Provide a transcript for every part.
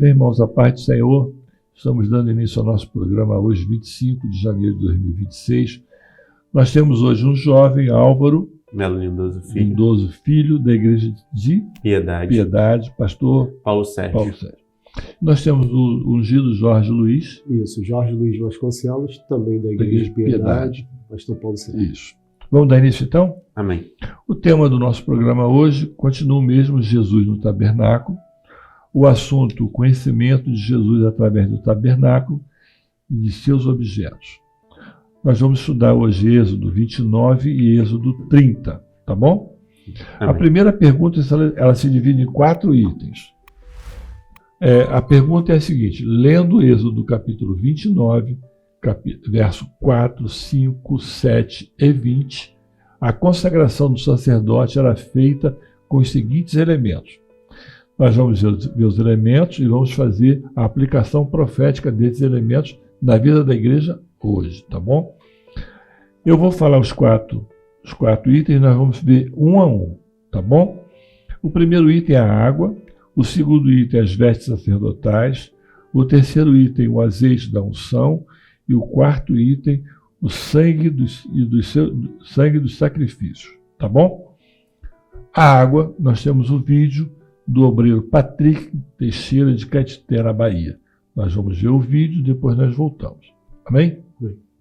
Bem, irmãos, a paz do Senhor, estamos dando início ao nosso programa hoje, 25 de janeiro de 2026. Nós temos hoje um jovem, Álvaro Melo Lindoso Filho, da Igreja de Piedade, pastor Paulo Sérgio. Nós temos o ungido Jorge Luiz. Isso, Jorge Luiz Vasconcelos, também da Igreja de Piedade, pastor Paulo Sérgio. Isso. Vamos dar início então? Amém. O tema do nosso programa hoje continua o mesmo, Jesus no tabernáculo. O assunto, o conhecimento de Jesus através do tabernáculo e de seus objetos. Nós vamos estudar hoje Êxodo 29 e Êxodo 30, tá bom? Amém. A primeira pergunta, ela se divide em 4 itens. A pergunta é a seguinte: lendo Êxodo capítulo 29, verso 4, 5, 7 e 20, a consagração do sacerdote era feita com os seguintes elementos. Nós vamos ver os elementos e vamos fazer a aplicação profética desses elementos na vida da igreja hoje, tá bom? Eu vou falar os quatro itens, nós vamos ver um a um, tá bom? O primeiro item é a água, o segundo item é as vestes sacerdotais, o terceiro item o azeite da unção e o quarto item o sangue dos sacrifícios, tá bom? A água, nós temos o vídeo do obreiro Patrick Teixeira de Caetité, na Bahia. Nós vamos ver o vídeo, depois nós voltamos. Amém?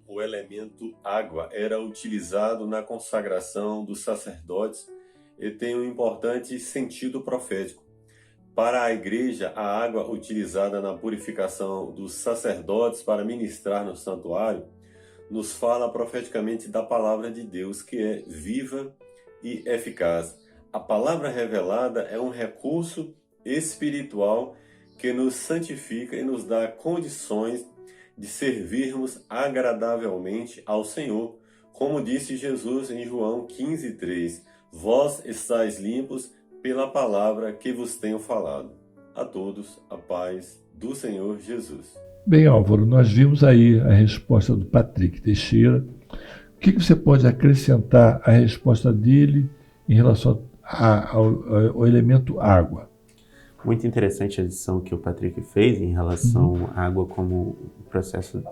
O elemento água era utilizado na consagração dos sacerdotes e tem um importante sentido profético. Para a igreja, a água utilizada na purificação dos sacerdotes para ministrar no santuário nos fala profeticamente da palavra de Deus, que é viva e eficaz. A palavra revelada é um recurso espiritual que nos santifica e nos dá condições de servirmos agradavelmente ao Senhor. Como disse Jesus em João 15:3, vós estáis limpos pela palavra que vos tenho falado. A todos, a paz do Senhor Jesus. Bem, Álvaro, nós vimos aí a resposta do Patrick Teixeira. O que você pode acrescentar à resposta dele em relação ao elemento água? Muito interessante a lição que o Patrick fez em relação à água como processo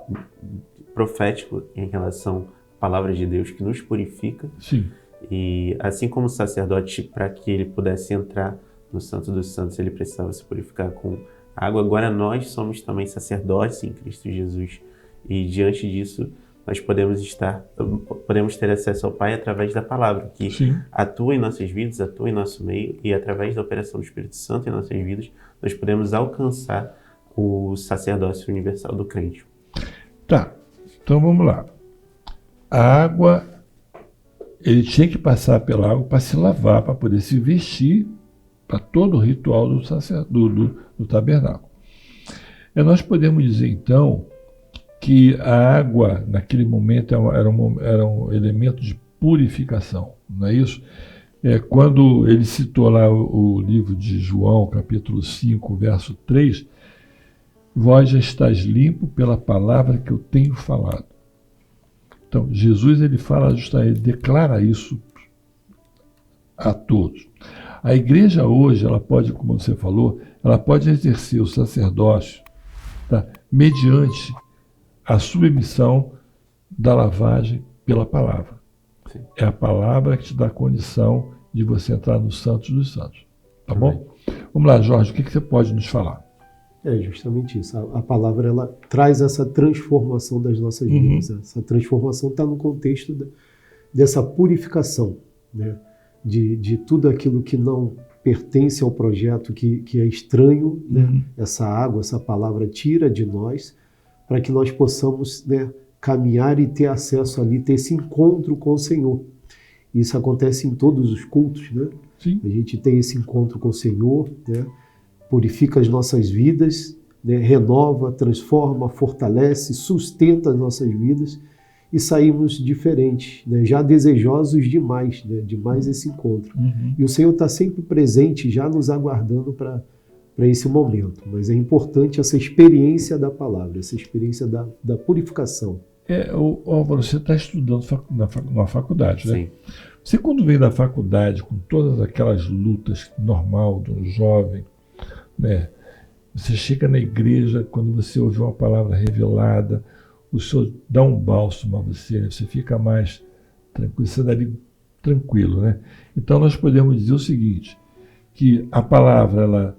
profético em relação à palavra de Deus que nos purifica. Sim. E assim como o sacerdote, para que ele pudesse entrar no Santo dos Santos, ele precisava se purificar com água. Agora nós somos também sacerdotes em Cristo Jesus. E diante disso, nós podemos ter acesso ao Pai através da palavra, que Sim. atua em nossas vidas, atua em nosso meio, e através da operação do Espírito Santo em nossas vidas, nós podemos alcançar o sacerdócio universal do crente. Tá, então vamos lá. A água, ele tinha que passar pela água para se lavar, para poder se vestir para todo o ritual do tabernáculo. E nós podemos dizer, então, que a água, naquele momento, era um elemento de purificação, não é isso? Quando ele citou lá o livro de João, capítulo 5, verso 3, vós já estáis limpo pela palavra que eu tenho falado. Então, Jesus, ele fala justamente, ele declara isso a todos. A igreja hoje, ela pode, como você falou, ela pode exercer o sacerdócio, tá, mediante a submissão da lavagem pela palavra. Sim. É a palavra que te dá condição de você entrar no Santos dos Santos. Tá bom? Vamos lá, Jorge, o que você pode nos falar? É justamente isso. A palavra, ela traz essa transformação das nossas vidas. Essa transformação está no contexto dessa purificação, né? De tudo aquilo que não pertence ao projeto, que é estranho, né? Essa água, essa palavra tira de nós, para que nós possamos, né, caminhar e ter acesso ali, ter esse encontro com o Senhor. Isso acontece em todos os cultos, né? Sim. A gente tem esse encontro com o Senhor, né? Purifica as nossas vidas, né? Renova, transforma, fortalece, sustenta as nossas vidas e saímos diferentes, né? Já desejosos demais, né? De mais esse encontro. E o Senhor está sempre presente, já nos aguardando para esse momento. Mas é importante essa experiência da palavra, essa experiência da purificação. Álvaro, você está estudando na faculdade, né? Sim. Você, quando vem da faculdade, com todas aquelas lutas normal de um jovem, né, Você chega na igreja, quando você ouve uma palavra revelada, o Senhor dá um bálsamo a você, né? Você fica mais tranquilo, você dali tranquilo, né? Então nós podemos dizer o seguinte, que a palavra ela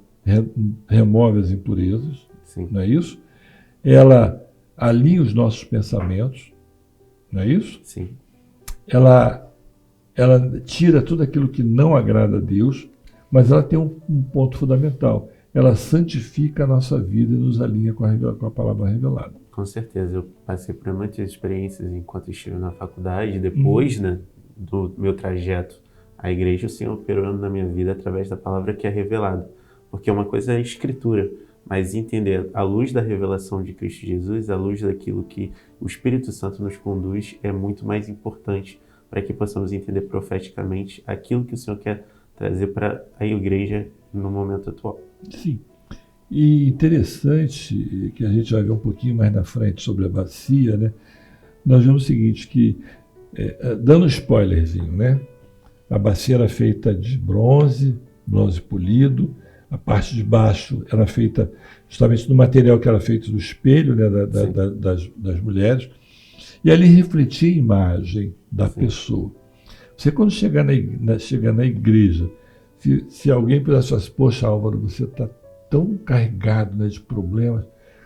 remove as impurezas, Sim. não é isso? Ela alinha os nossos pensamentos, não é isso? Sim. Ela tira tudo aquilo que não agrada a Deus, mas ela tem um ponto fundamental. Ela santifica a nossa vida e nos alinha com a palavra revelada. Com certeza. Eu passei por muitas experiências enquanto estive na faculdade. Depois, né, do meu trajeto à igreja, o Senhor operando na minha vida através da palavra que é revelada. Porque uma coisa é a escritura, mas entender à luz da revelação de Cristo Jesus, à luz daquilo que o Espírito Santo nos conduz, é muito mais importante para que possamos entender profeticamente aquilo que o Senhor quer trazer para a igreja no momento atual. Sim. E interessante, que a gente vai ver um pouquinho mais na frente sobre a bacia, né? Nós vemos o seguinte, que, dando um spoilerzinho, né? A bacia era feita de bronze polido, a parte de baixo era feita justamente do material que era feito do espelho, né? das mulheres, e ali refletia a imagem da pessoa. Você, quando chegar na igreja, se alguém pudesse falar assim, poxa, Álvaro, você está tão carregado, né, de problemas,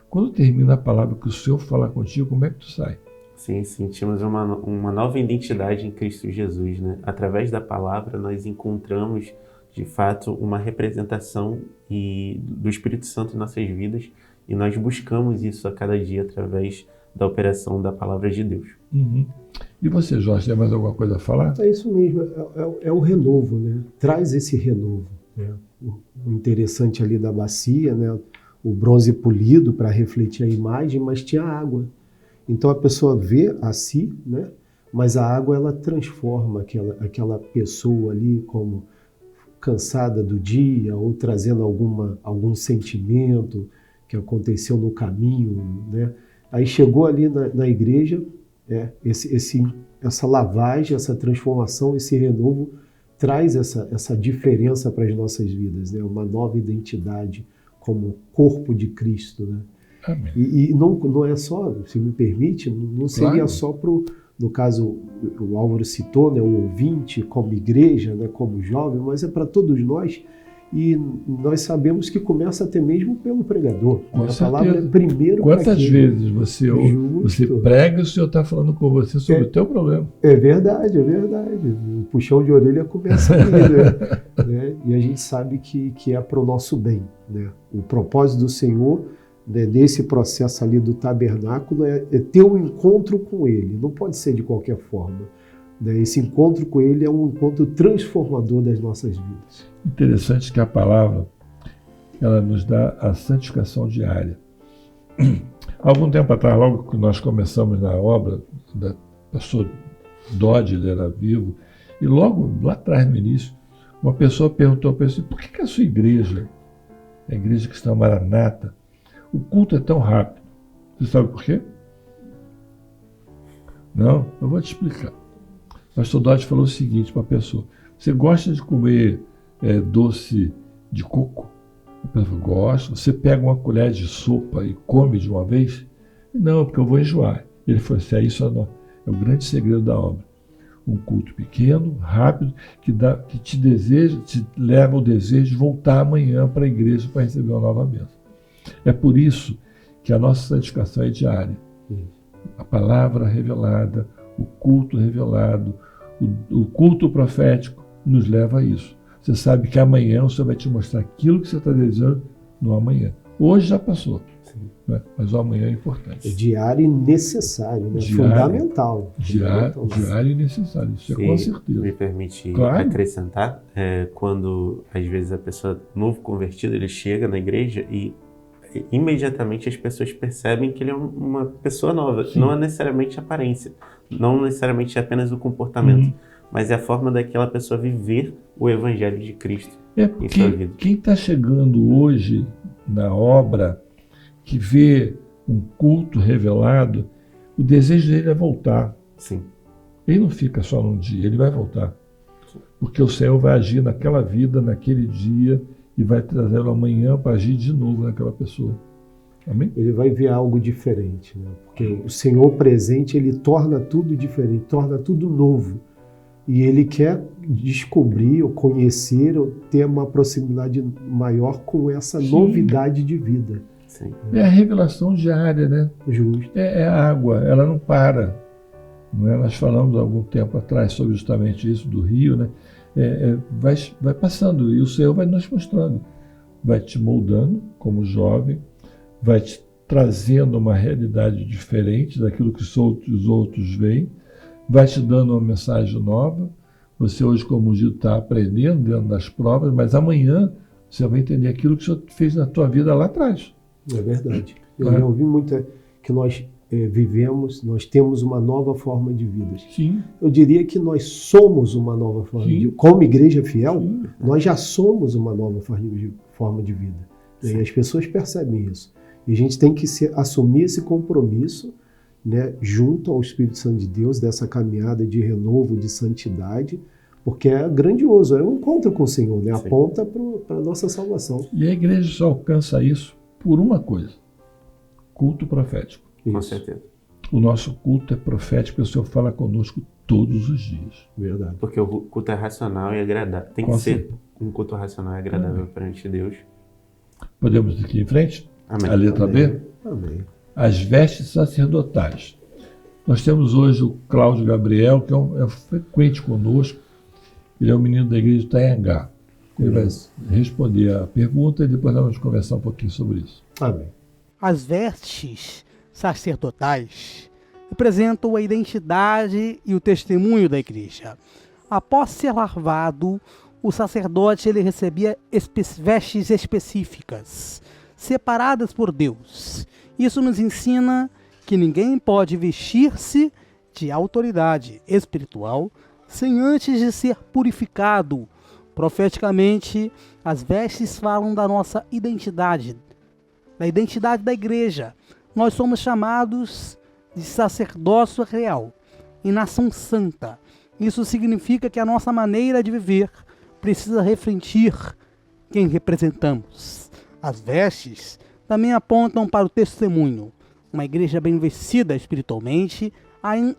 quando termina a palavra que o Senhor fala contigo, como é que tu sai? Sim, sentimos uma nova identidade em Cristo Jesus, né? Através da palavra nós encontramos, de fato, uma representação do Espírito Santo em nossas vidas, e nós buscamos isso a cada dia através da operação da palavra de Deus. Uhum. E você, Jorge, tem mais alguma coisa a falar? É isso mesmo, é o renovo, né? Traz esse renovo, né? O interessante ali da bacia, né? O bronze polido para refletir a imagem, mas tinha água. Então a pessoa vê a si, né? Mas a água ela transforma aquela pessoa ali como cansada do dia ou trazendo algum sentimento que aconteceu no caminho, né? Aí chegou ali na igreja, essa lavagem, essa transformação, esse renovo traz essa diferença para as nossas vidas, né? Uma nova identidade como corpo de Cristo, né? Amém. E não é só, se me permite, não seria Claro. só no caso, o Álvaro citou, né, o ouvinte como igreja, né, como jovem, mas é para todos nós. E nós sabemos que começa até mesmo pelo pregador. Com A certeza. palavra é primeiro para Quantas quem? vezes você Justo. prega e o Senhor está falando com você sobre o teu problema? É verdade, é verdade. O puxão de orelha começa ali, né? E a gente sabe que é para o nosso bem, né? O propósito do Senhor, né, nesse processo ali do tabernáculo é ter um encontro com Ele. Não pode ser de qualquer forma, né? Esse encontro com Ele é um encontro transformador das nossas vidas. Interessante que a palavra ela nos dá a santificação diária. Há algum tempo atrás, logo que nós começamos na obra, da pastor Dodge, ele era vivo, e logo lá atrás, no início, uma pessoa perguntou para ele, por que a sua igreja, a igreja cristã Maranata, o culto é tão rápido? Você sabe por quê? Não? Eu vou te explicar. O pastor Dodge falou o seguinte para a pessoa, você gosta de comer doce de coco? A pessoa falou, gosto. Você pega uma colher de sopa e come de uma vez? Não, porque eu vou enjoar. Ele falou assim, isso é o grande segredo da obra. Um culto pequeno, rápido, que te leva ao desejo de voltar amanhã para a igreja para receber uma nova bênção. É por isso que a nossa santificação é diária. A palavra revelada, o culto revelado, o culto profético nos leva a isso. Você sabe que amanhã o Senhor vai te mostrar aquilo que você está desejando no amanhã. Hoje já passou, né? Mas o amanhã é importante. É diário e necessário, né? Diário. Fundamental. Diário e necessário, isso é com certeza. Me permite Claro. acrescentar, quando às vezes a pessoa novo convertido, ele chega na igreja e imediatamente as pessoas percebem que ele é uma pessoa nova. Sim. Não é necessariamente a aparência, não necessariamente apenas o comportamento, mas é a forma daquela pessoa viver o evangelho de Cristo em sua vida. Quem está chegando hoje na obra, que vê um culto revelado, o desejo dele é voltar. Sim. Ele não fica só num dia, ele vai voltar. Porque o Senhor vai agir naquela vida, naquele dia, e vai trazê-lo amanhã para agir de novo naquela pessoa. Amém? Ele vai ver algo diferente, né? Porque o Senhor presente, ele torna tudo diferente, torna tudo novo. E ele quer descobrir, ou conhecer, ou ter uma proximidade maior com essa novidade de vida. Sim. É a revelação diária, né? Justo. É a água, ela não para. Não é? Nós falamos há algum tempo atrás sobre justamente isso do rio, né? Vai passando e o Senhor vai nos mostrando. Vai te moldando como jovem, vai te trazendo uma realidade diferente daquilo que os outros veem, vai te dando uma mensagem nova. Você hoje, como ungido, está aprendendo dentro das provas, mas amanhã você vai entender aquilo que o Senhor fez na tua vida lá atrás. É verdade. Eu já ouvi muito que nós vivemos, nós temos uma nova forma de vida. Sim. Eu diria que nós somos uma nova forma de vida. Como igreja fiel, nós já somos uma nova forma de vida. E as pessoas percebem isso. E a gente tem que assumir esse compromisso, né, junto ao Espírito Santo de Deus, dessa caminhada de renovo, de santidade, porque é grandioso, é um encontro com o Senhor, né? Aponta para a nossa salvação. E a igreja só alcança isso por uma coisa: culto profético. Com certeza. O nosso culto é profético, o Senhor fala conosco todos os dias. Verdade. Porque o culto é racional e agradável. Tem que ser um culto racional e agradável perante Deus. Podemos ir aqui em frente? Amém. A letra B? Amém. As vestes sacerdotais. Nós temos hoje o Cláudio Gabriel, que é frequente conosco. Ele é o menino da igreja de Itanhangá. Ele vai responder a pergunta e depois nós vamos conversar um pouquinho sobre isso. Amém. As vestes sacerdotais representam a identidade e o testemunho da igreja. Após ser lavado, o sacerdote ele recebia vestes específicas, separadas por Deus. Isso nos ensina que ninguém pode vestir-se de autoridade espiritual sem antes de ser purificado. Profeticamente, as vestes falam da nossa identidade, da identidade da igreja. Nós somos chamados de sacerdócio real e nação santa. Isso significa que a nossa maneira de viver precisa refletir quem representamos. As vestes também apontam para o testemunho. Uma igreja bem vestida espiritualmente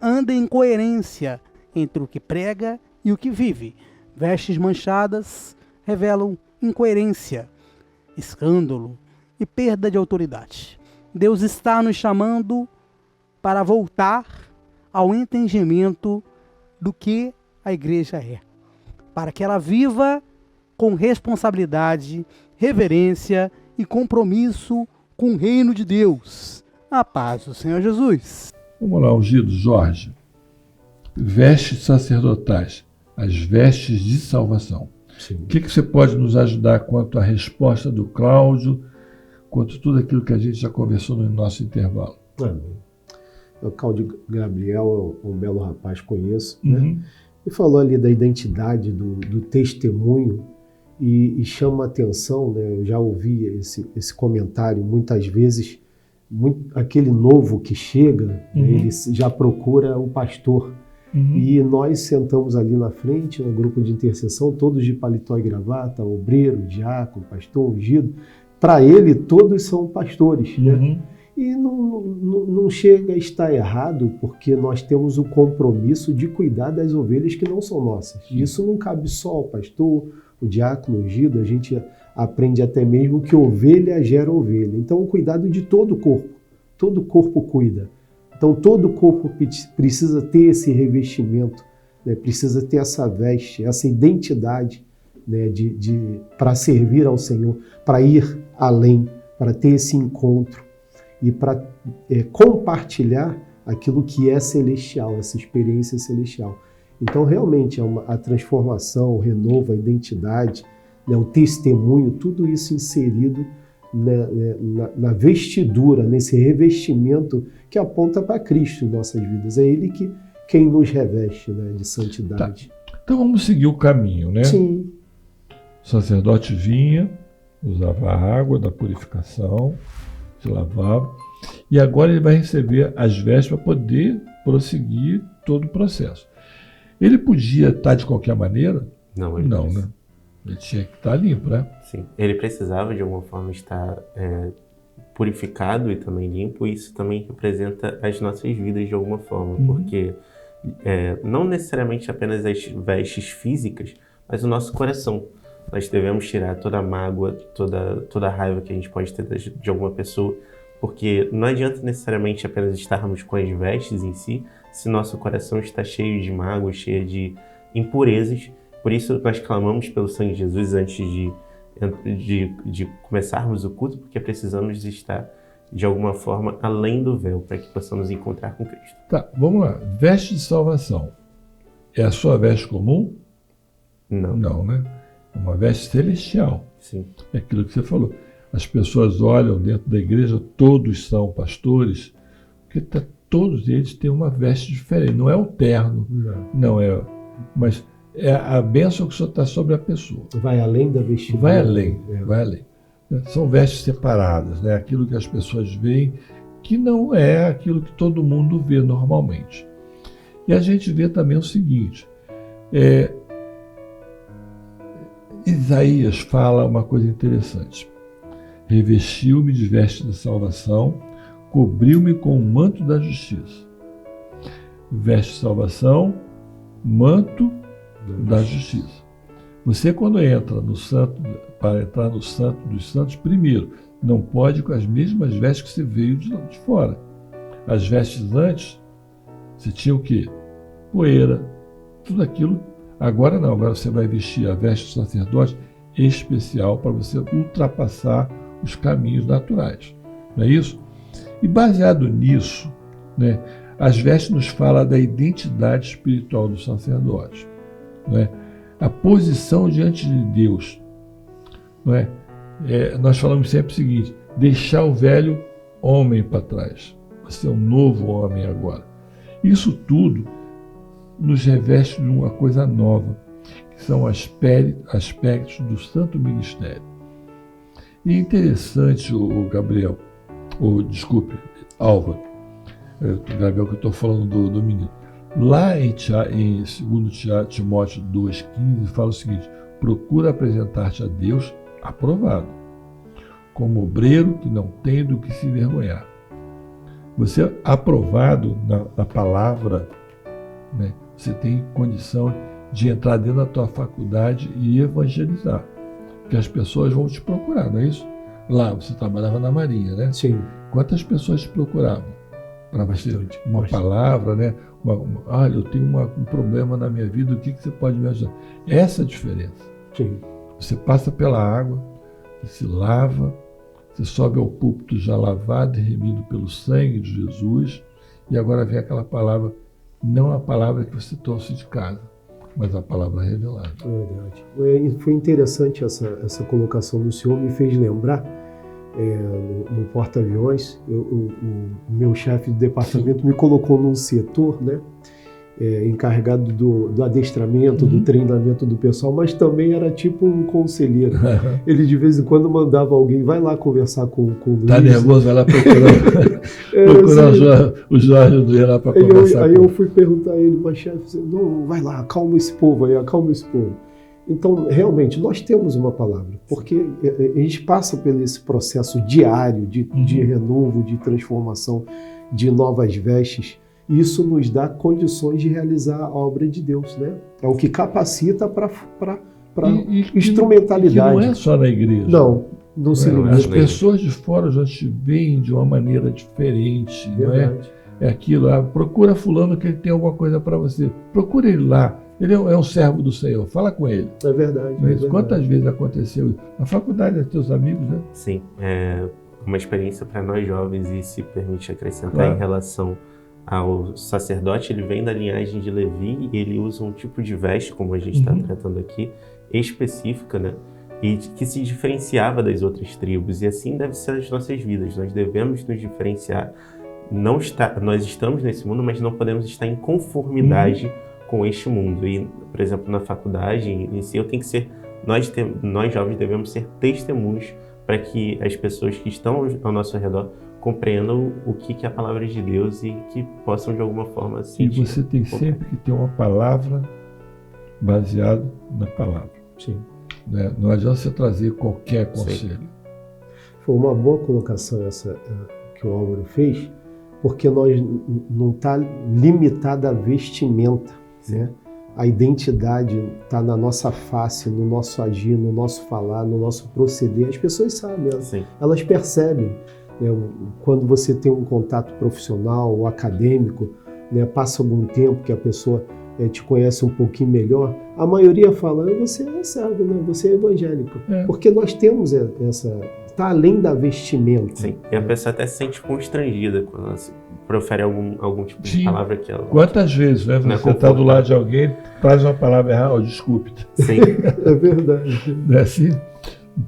anda em coerência entre o que prega e o que vive. Vestes manchadas revelam incoerência, escândalo e perda de autoridade. Deus está nos chamando para voltar ao entendimento do que a igreja é, para que ela viva com responsabilidade, reverência e compromisso com o reino de Deus. A paz do Senhor Jesus. Vamos lá, ungido Jorge. Vestes sacerdotais, as vestes de salvação. Sim. O que você pode nos ajudar quanto à resposta do Cláudio, quanto a tudo aquilo que a gente já conversou no nosso intervalo? Amém. O Cláudio Gabriel é um belo rapaz, conheço, né? Ele falou ali da identidade, do testemunho, e chama a atenção, né? Eu já ouvi esse comentário muitas vezes. Aquele novo que chega, né, ele já procura o pastor. E nós sentamos ali na frente, no grupo de intercessão, todos de paletó e gravata, obreiro, diácono, pastor, ungido. Para ele, todos são pastores, né? E não chega a estar errado, porque nós temos o compromisso de cuidar das ovelhas que não são nossas. E isso não cabe só ao pastor, o diácono ungido. A gente aprende até mesmo que ovelha gera ovelha. Então, o cuidado de todo o corpo cuida. Então, todo o corpo precisa ter esse revestimento, né? Precisa ter essa veste, essa identidade, né? Para servir ao Senhor, para ir além, para ter esse encontro e para compartilhar aquilo que é celestial, essa experiência celestial. Então, realmente, a transformação, o renovo, a identidade, né? O testemunho, tudo isso inserido na vestidura, nesse revestimento que aponta para Cristo em nossas vidas. É Ele quem nos reveste, né, de santidade. Tá. Então vamos seguir o caminho, né? Sim. O sacerdote vinha, usava a água da purificação, se lavava, e agora ele vai receber as vestes para poder prosseguir todo o processo. Ele podia estar de qualquer maneira? Não, Não, né? Ele tinha que estar limpo, né? Sim, ele precisava de alguma forma estar purificado e também limpo, e isso também representa as nossas vidas de alguma forma, porque não necessariamente apenas as vestes físicas, mas o nosso coração. Nós devemos tirar toda a mágoa, toda a raiva que a gente pode ter de alguma pessoa, porque não adianta necessariamente apenas estarmos com as vestes em si, se nosso coração está cheio de mágoa, cheio de impurezas. Por isso nós clamamos pelo sangue de Jesus antes de começarmos o culto, porque precisamos estar de alguma forma além do véu, para que possamos encontrar com Cristo. Tá, vamos lá. Veste de salvação. É a sua veste comum? Não. Não, né? É uma veste celestial. Sim. É aquilo que você falou. As pessoas olham dentro da igreja, todos são pastores, porque todos eles têm uma veste diferente. Não é o terno, não é, mas é a bênção que só está sobre a pessoa. Vai além da vestimenta. Vai além, vai além. São vestes separadas, né? Aquilo que as pessoas veem, que não é aquilo que todo mundo vê normalmente. E a gente vê também o seguinte, Isaías fala uma coisa interessante. Revestiu-me de veste da salvação, cobriu-me com o manto da justiça. Veste de salvação, manto da justiça. Você, quando entra no santo, para entrar no santo dos santos, primeiro, não pode com as mesmas vestes que você veio de fora. As vestes antes, você tinha o quê? Poeira, tudo aquilo. Agora não, agora você vai vestir a veste do sacerdote especial para você ultrapassar os caminhos naturais. Não é isso? E baseado nisso, né, as vestes nos falam da identidade espiritual do sacerdote. Não é? A posição diante de Deus. Não é? Nós falamos sempre o seguinte, deixar o velho homem para trás. Você é um novo homem agora. Isso tudo nos reveste de uma coisa nova, que são aspectos do santo ministério. E é interessante, Gabriel, Álvaro, Gabriel, que eu estou falando do menino. Lá em 2 Timóteo 2,15 fala o seguinte, procura apresentar-te a Deus aprovado, como obreiro que não tem do que se envergonhar. Você aprovado na palavra, né, você tem condição de entrar dentro da tua faculdade e evangelizar, porque as pessoas vão te procurar, não é isso? Lá você trabalhava na Marinha, né? Sim. Quantas pessoas te procuravam para você uma palavra, né? Olha, eu tenho um problema na minha vida, o que você pode me ajudar? Essa é a diferença. Sim. Você passa pela água, você se lava, você sobe ao púlpito já lavado e remido pelo sangue de Jesus, e agora vem aquela palavra, não a palavra que você trouxe de casa, mas a palavra revelada. Verdade. Foi interessante essa colocação do senhor, me fez lembrar, no porta-aviões, o meu chefe de departamento me colocou num setor, né, encarregado do adestramento, do treinamento do pessoal, mas também era tipo um conselheiro. Ele de vez em quando mandava alguém, vai lá conversar com o Luiz. Tá nervoso, vai lá procurar o Jorge do lá para conversar. Aí eu fui perguntar a ele, mas chefe, não, vai lá, acalma esse povo aí, acalma esse povo. Então, realmente, nós temos uma palavra, porque a gente passa por esse processo diário de renovo, de transformação, de novas vestes. Isso nos dá condições de realizar a obra de Deus, né? É o que capacita para instrumentalidade. Que não é só na igreja. Não se limita. As pessoas de fora já te veem de uma maneira diferente, não é? É aquilo, procura fulano que ele tem alguma coisa para você. Procura ele lá. Ele é um servo do Senhor, fala com ele. É verdade. Quantas vezes aconteceu isso? Na faculdade, teus amigos, né? Sim, é uma experiência para nós jovens e se permite acrescentar em relação ao sacerdote. Ele vem da linhagem de Levi e ele usa um tipo de veste, como a gente está tratando aqui, específica, né? E que se diferenciava das outras tribos. E assim deve ser as nossas vidas. Nós devemos nos diferenciar. Nós estamos nesse mundo, mas não podemos estar em conformidade com este mundo. E, por exemplo, na faculdade em si, nós jovens devemos ser testemunhos para que as pessoas que estão ao nosso redor compreendam o que é a palavra de Deus e que possam de alguma forma sentir. E você tem sempre que ter uma palavra baseada na palavra. Sim. né? Não adianta você trazer qualquer conselho. Foi uma boa colocação essa que o Álvaro fez, porque nós não está limitada à vestimenta, né? A identidade está na nossa face, no nosso agir, no nosso falar, no nosso proceder. As pessoas sabem, elas percebem, né? Quando você tem um contato profissional ou acadêmico, né? Passa algum tempo que a pessoa te conhece um pouquinho melhor, a maioria fala, você é servo, né? Você é evangélico. Porque nós temos essa... Está além da vestimenta. Sim, e a pessoa até se sente constrangida quando ela profere algum tipo de palavra que ela... Quantas vezes, né? Você está do lado de alguém, traz uma palavra errada, desculpe. Sim. É verdade. Não é assim?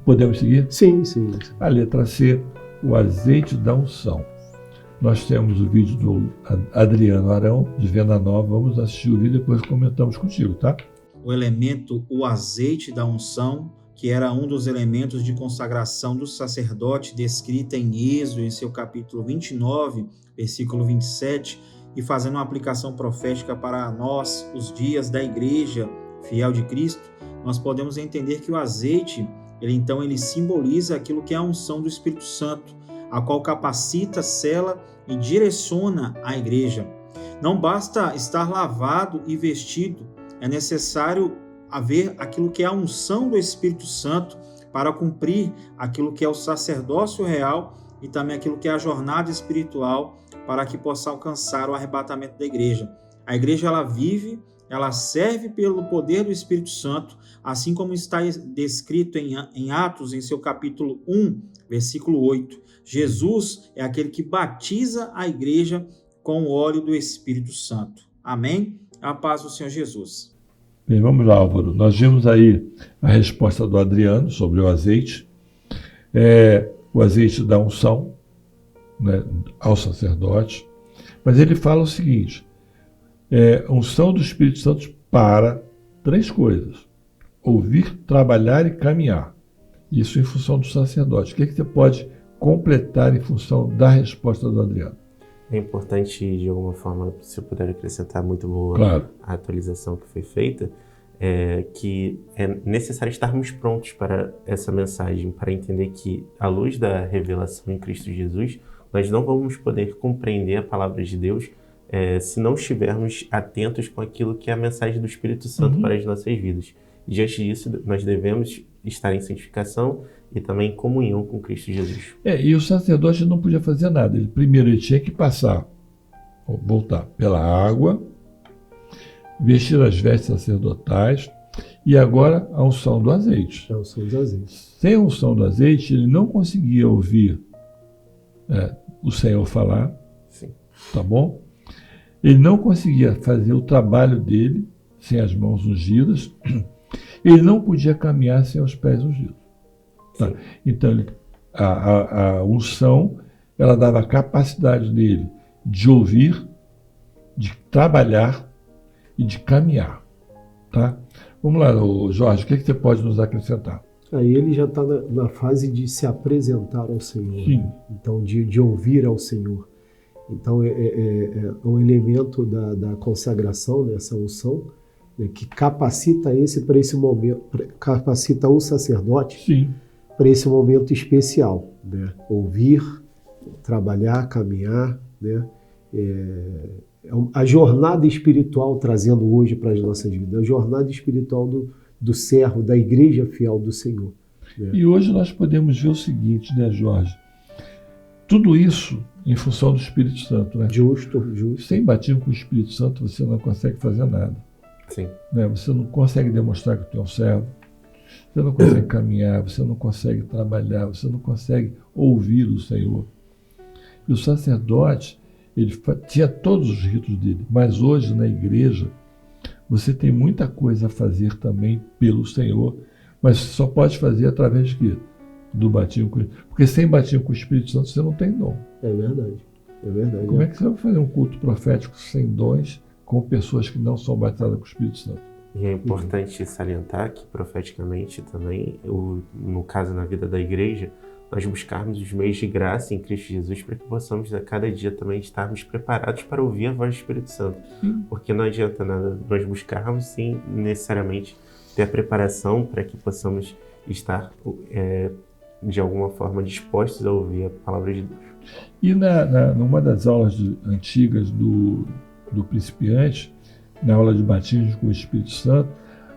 Podemos seguir? Sim, sim. A letra C, o azeite da unção. Nós temos o vídeo do Adriano Arão, de Venda Nova. Vamos assistir o vídeo e depois comentamos contigo, tá? O elemento, o azeite da unção, que era um dos elementos de consagração do sacerdote, descrita em Êxodo, em seu capítulo 29, versículo 27, e fazendo uma aplicação profética para nós, os dias da igreja fiel de Cristo, nós podemos entender que o azeite, ele simboliza aquilo que é a unção do Espírito Santo, a qual capacita, sela e direciona a igreja. Não basta estar lavado e vestido, é necessário haver aquilo que é a unção do Espírito Santo para cumprir aquilo que é o sacerdócio real e também aquilo que é a jornada espiritual para que possa alcançar o arrebatamento da igreja. A igreja, ela vive, ela serve pelo poder do Espírito Santo, assim como está descrito em Atos, em seu capítulo 1, versículo 8. Jesus é aquele que batiza a igreja com o óleo do Espírito Santo. Amém? A paz do Senhor Jesus. Bem, vamos lá, Álvaro. Nós vimos aí a resposta do Adriano sobre o azeite. O azeite da unção, né, ao sacerdote. Mas ele fala o seguinte, unção do Espírito Santo para 3 coisas. Ouvir, trabalhar e caminhar. Isso em função do sacerdote. O que você pode completar em função da resposta do Adriano? É importante, de alguma forma, se eu puder acrescentar, muito boa a atualização que foi feita, que é necessário estarmos prontos para essa mensagem, para entender que, à luz da revelação em Cristo Jesus, nós não vamos poder compreender a palavra de Deus se não estivermos atentos com aquilo que é a mensagem do Espírito Santo para as nossas vidas. E diante disso, nós devemos estar em santificação e também em comunhão com Cristo Jesus. E o sacerdote não podia fazer nada. Primeiro ele tinha que voltar pela água, vestir as vestes sacerdotais e agora a unção do azeite. A unção do azeite. Sem a unção do azeite, ele não conseguia ouvir o Senhor falar. Sim. Tá bom? Ele não conseguia fazer o trabalho dele sem as mãos ungidas. Ele não podia caminhar sem os pés ungidos. Tá? Então, a unção, ela dava a capacidade dele de ouvir, de trabalhar e de caminhar. Tá? Vamos lá, Jorge, o que você pode nos acrescentar? Aí ele já está na fase de se apresentar ao Senhor. Sim. Né? Então, de ouvir ao Senhor. Então, é um elemento da consagração, dessa unção, né, que capacita para esse momento, capacita o sacerdote. Sim. Para esse momento especial, né? Ouvir, trabalhar, caminhar, né? A jornada espiritual trazendo hoje para as nossas vidas, a jornada espiritual do servo, da igreja fiel do Senhor. Né? E hoje nós podemos ver o seguinte, né, Jorge? Tudo isso em função do Espírito Santo, né? Justo. Sem batismo com o Espírito Santo você não consegue fazer nada. Sim. Né? Você não consegue demonstrar que tu é um servo. Você não consegue caminhar, você não consegue trabalhar, você não consegue ouvir o Senhor. E o sacerdote, ele tinha todos os ritos dele, mas hoje na igreja você tem muita coisa a fazer também pelo Senhor, mas só pode fazer através de quê? Do batismo com ele. Porque sem batismo com o Espírito Santo você não tem dom. É verdade. Como é que você vai fazer um culto profético sem dons com pessoas que não são batizadas com o Espírito Santo? E é importante salientar que, profeticamente também, no caso na vida da igreja, nós buscarmos os meios de graça em Cristo Jesus para que possamos a cada dia também estarmos preparados para ouvir a voz do Espírito Santo. Porque não adianta nada nós buscarmos sem necessariamente ter a preparação para que possamos estar de alguma forma dispostos a ouvir a palavra de Deus. E numa das aulas antigas do principiante, na aula de batismo com o Espírito Santo,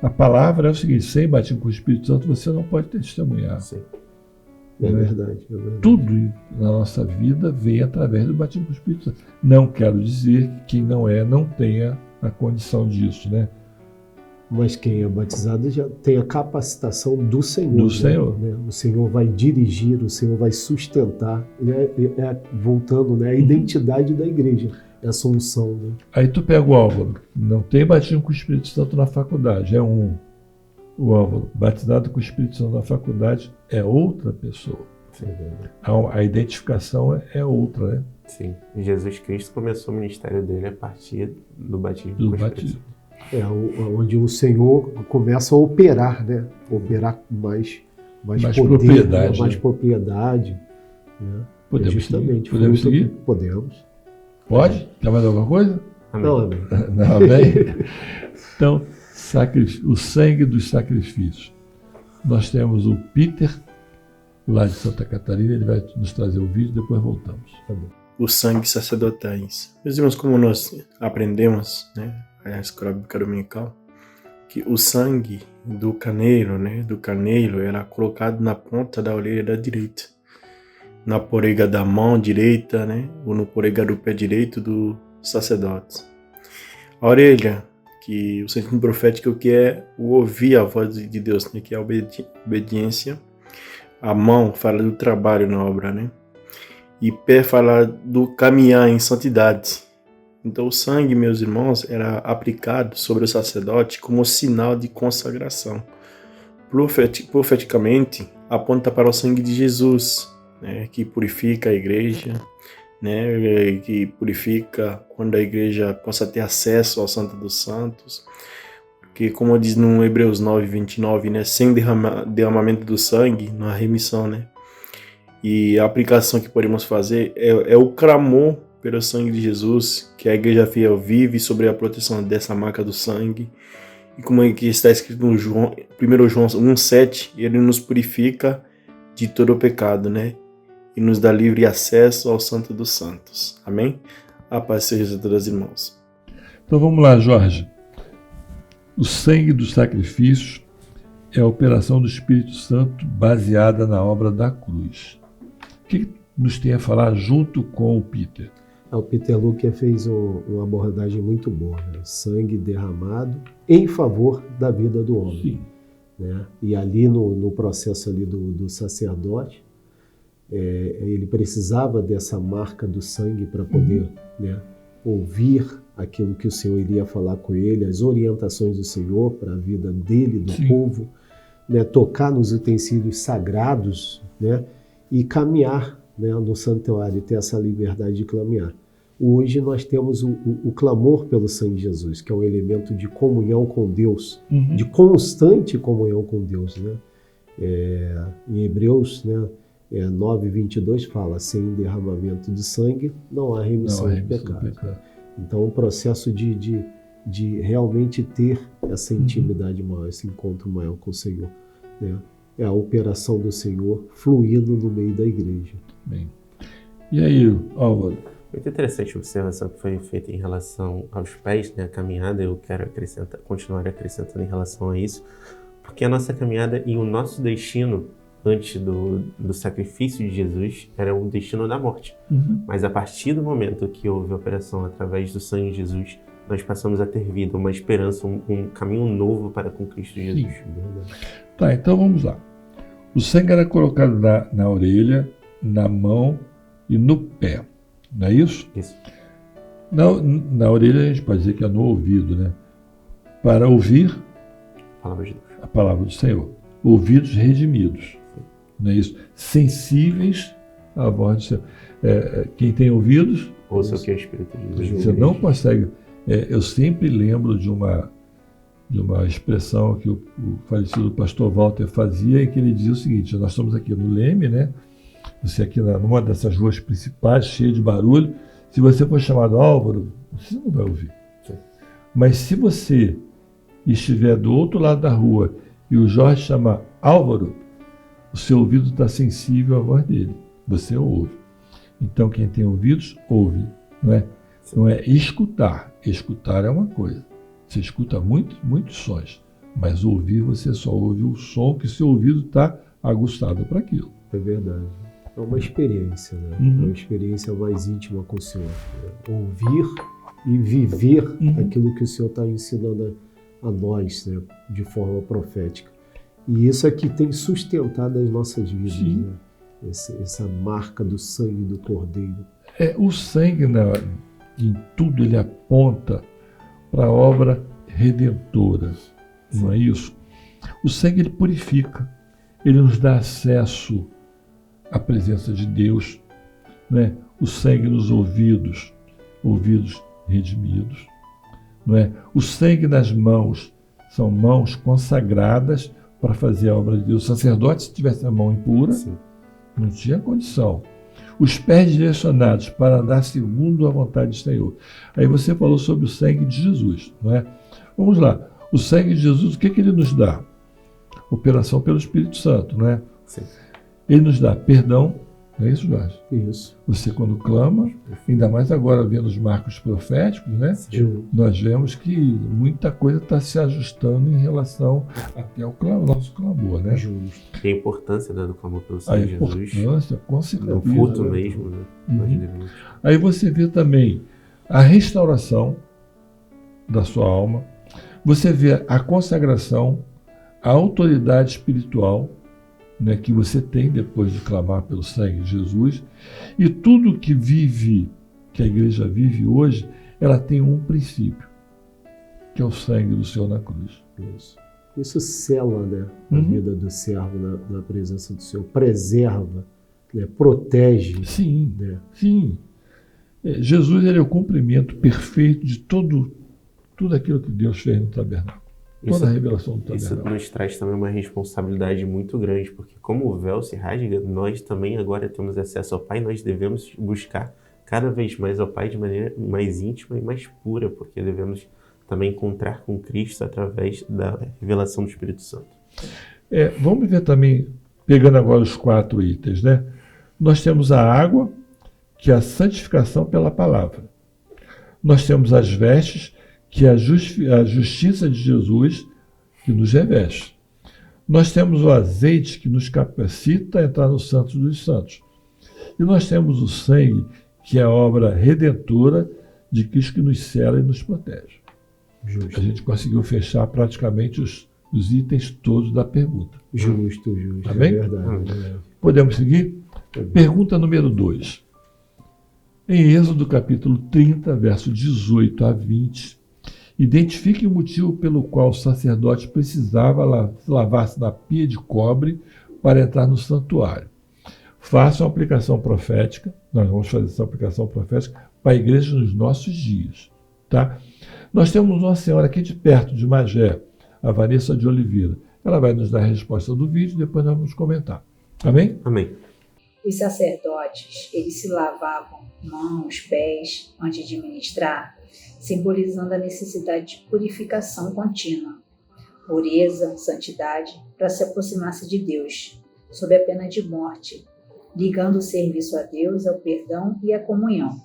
a palavra é o seguinte: sem batismo com o Espírito Santo você não pode testemunhar. Sim. É verdade. Tudo na nossa vida vem através do batismo com o Espírito Santo. Não quero dizer que quem não tenha a condição disso, né? Mas quem é batizado já tem a capacitação do Senhor. Do Senhor. Né? O Senhor vai dirigir, o Senhor vai sustentar. Voltando, né? A identidade da igreja, essa unção. Né? Aí tu pega o Álvaro, não tem batismo com o Espírito Santo na faculdade, é um. O Álvaro, batizado com o Espírito Santo na faculdade, é outra pessoa. Sim. A identificação é outra, né? Sim. Jesus Cristo começou o ministério dele a partir do batismo com o Espírito Santo. Onde o Senhor começa a operar, né? Operar mais poder, propriedade. Né? Mais propriedade. Né? Podemos justamente. Podemos seguir? Podemos. Pode? Quer mais alguma coisa? Amém. Não, amém. Não, amém? Então, o sangue dos sacrifícios. Nós temos o Peter, lá de Santa Catarina, ele vai nos trazer o vídeo, depois voltamos. Os sangues sacerdotais. Meus irmãos, como nós aprendemos, né, a escola bíblica dominical, que o sangue do carneiro era colocado na ponta da orelha da direita, na porega da mão direita, né, ou no porega do pé direito do sacerdote. A orelha, que o sentido profético que é o ouvir a voz de Deus, né, que é a obediência. A mão fala do trabalho na obra, né? E pé fala do caminhar em santidade. Então o sangue, meus irmãos, era aplicado sobre o sacerdote como sinal de consagração. Profeticamente, aponta para o sangue de Jesus, né, que purifica a igreja, né, que purifica quando a igreja possa ter acesso ao Santo dos Santos. Porque, como diz no Hebreus 9:29, né, sem derramamento do sangue, não há remissão, né? E a aplicação que podemos fazer é o clamor pelo sangue de Jesus, que a igreja fiel vive sobre a proteção dessa marca do sangue. E como é que está escrito no 1 João 1,7, ele nos purifica de todo o pecado, né? E nos dá livre acesso ao Santo dos Santos. Amém? A paz seja a todos os irmãos. Então vamos lá, Jorge. O sangue dos sacrifícios é a operação do Espírito Santo baseada na obra da cruz. O que nos tem a falar junto com o Peter? O Peter Luque fez uma abordagem muito boa, né? Sangue derramado em favor da vida do homem. Sim. Né? E ali no processo ali do sacerdote, ele precisava dessa marca do sangue para poder, né, ouvir aquilo que o Senhor iria falar com ele, as orientações do Senhor para a vida dele, do Sim. povo, né, tocar nos utensílios sagrados, né, e caminhar, né, no santuário, ter essa liberdade de caminhar. Hoje nós temos o clamor pelo sangue de Jesus, que é um elemento de comunhão com Deus, de constante comunhão com Deus, né? Em Hebreus, né, 9:22 fala: sem derramamento de sangue não há remissão de pecado. Então o processo de realmente ter essa intimidade maior, esse encontro maior com o Senhor, né, é a operação do Senhor fluindo no meio da igreja. Bem. E aí, Álvaro? Muito interessante a observação que foi feita em relação aos pés, né, a caminhada. Eu quero continuar acrescentando em relação a isso, porque a nossa caminhada e o nosso destino antes do sacrifício de Jesus era o destino da morte. Mas a partir do momento que houve a operação através do sangue de Jesus, nós passamos a ter vida, uma esperança, um caminho novo para com Cristo Jesus. Sim. Tá, então vamos lá. O sangue era colocado na orelha, na mão e no pé. Não é isso? Isso. Na orelha a gente pode dizer que é no ouvido, né? Para ouvir a palavra do Senhor. Ouvidos redimidos. Não é isso? Sensíveis à voz do Senhor. Quem tem ouvidos... Ouça o que o Espírito de Deus. Você não consegue... eu sempre lembro de uma expressão que o falecido pastor Walter fazia, em que ele dizia o seguinte: nós estamos aqui no Leme, né? Você aqui numa dessas ruas principais, cheia de barulho. Se você for chamado Álvaro, você não vai ouvir. Sim. Mas se você e estiver do outro lado da rua e o Jorge chama Álvaro, o seu ouvido está sensível à voz dele. Você ouve. Então, quem tem ouvidos, ouve. Não é escutar. Escutar é uma coisa. Você escuta muitos sons, mas ouvir, você só ouve o som que seu ouvido está aguçado para aquilo. É verdade. É uma experiência, né? Uma experiência mais íntima com o Senhor. Né? Ouvir e viver aquilo que o Senhor está ensinando a nós, né? De forma profética. E isso é que tem sustentado as nossas vidas, né? Essa marca do sangue do Cordeiro. O sangue, em tudo, ele aponta para a obra redentora, não é isso? O sangue, ele purifica, ele nos dá acesso à presença de Deus, né? O sangue nos ouvidos redimidos, não é? O sangue nas mãos, são mãos consagradas para fazer a obra de Deus. O sacerdote, se tivesse a mão impura, não tinha condição. Os pés direcionados para andar segundo a vontade do Senhor. Aí você falou sobre o sangue de Jesus, não é? Vamos lá. O sangue de Jesus, o que ele nos dá? Operação pelo Espírito Santo, não é? Sim. Ele nos dá perdão, não é isso, Jorge? Isso. Você, quando clama, ainda mais agora vendo os marcos proféticos, né? Nós vemos que muita coisa está se ajustando em relação até ao nosso clamor, né? E a importância do clamor pelo Senhor Jesus. A importância, com certeza. O culto mesmo, né? Aí você vê também a restauração da sua alma, você vê a consagração, a autoridade espiritual, né, que você tem depois de clamar pelo sangue de Jesus, e tudo que a igreja vive hoje, ela tem um princípio, que é o sangue do Senhor na cruz. Isso sela, né, a vida do servo na presença do Senhor, preserva, né, protege. Sim, né? Sim. Jesus, ele é o cumprimento perfeito de tudo aquilo que Deus fez no tabernáculo. Toda a revelação do tabernáculo. Isso nos traz também uma responsabilidade muito grande, porque como o véu se rasga, nós também agora temos acesso ao Pai, nós devemos buscar cada vez mais ao Pai de maneira mais íntima e mais pura, porque devemos também encontrar com Cristo através da revelação do Espírito Santo. Vamos ver também, pegando agora os 4 itens, né? Nós temos a água, que é a santificação pela palavra. Nós temos as vestes, que é a justiça de Jesus, que nos reveste. Nós temos o azeite, que nos capacita a entrar no Santo dos Santos. E nós temos o sangue, que é a obra redentora de Cristo, que nos sela e nos protege. Justo. A gente conseguiu fechar praticamente os itens todos da pergunta. Justo. Tá bem? Verdade. Podemos seguir? Pergunta número 2. Em Êxodo capítulo 30, verso 18 a 20, identifique o motivo pelo qual o sacerdote precisava lavar-se na pia de cobre para entrar no santuário. Faça uma aplicação profética, nós vamos fazer essa aplicação profética para a igreja nos nossos dias. Tá? Nós temos uma senhora aqui de perto, de Magé, a Vanessa de Oliveira. Ela vai nos dar a resposta do vídeo e depois nós vamos comentar. Amém? Amém. Os sacerdotes, eles se lavavam mãos, pés, antes de ministrar, simbolizando a necessidade de purificação contínua, pureza, santidade, para se aproximar-se de Deus, sob a pena de morte, ligando o serviço a Deus ao perdão e à comunhão.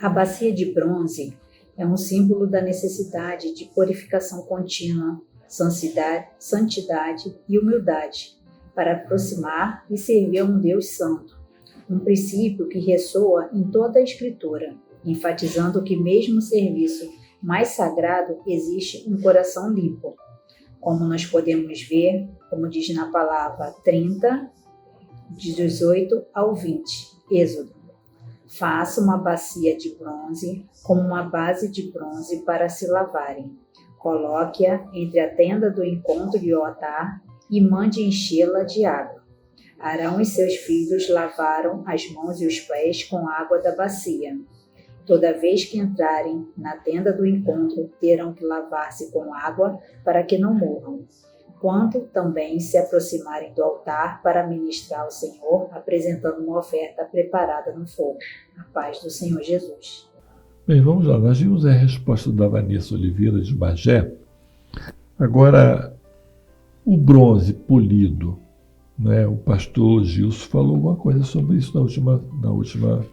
A bacia de bronze é um símbolo da necessidade de purificação contínua, santidade e humildade, para aproximar e servir a um Deus santo, um princípio que ressoa em toda a Escritura, enfatizando que mesmo no serviço mais sagrado existe um coração limpo, como nós podemos ver, como diz na palavra 30, de 18 ao 20, Êxodo. Faça uma bacia de bronze como uma base de bronze para se lavarem. Coloque-a entre a tenda do encontro e o altar e mande enchê-la de água. Arão e seus filhos lavaram as mãos e os pés com a água da bacia. Toda vez que entrarem na tenda do encontro, terão que lavar-se com água para que não morram. Quando também se aproximarem do altar para ministrar ao Senhor, apresentando uma oferta preparada no fogo. A paz do Senhor Jesus. Bem, vamos lá. Nós vimos a resposta da Vanessa Oliveira de Magé, Agora, o bronze polido, né? O pastor Gilson falou alguma coisa sobre isso na última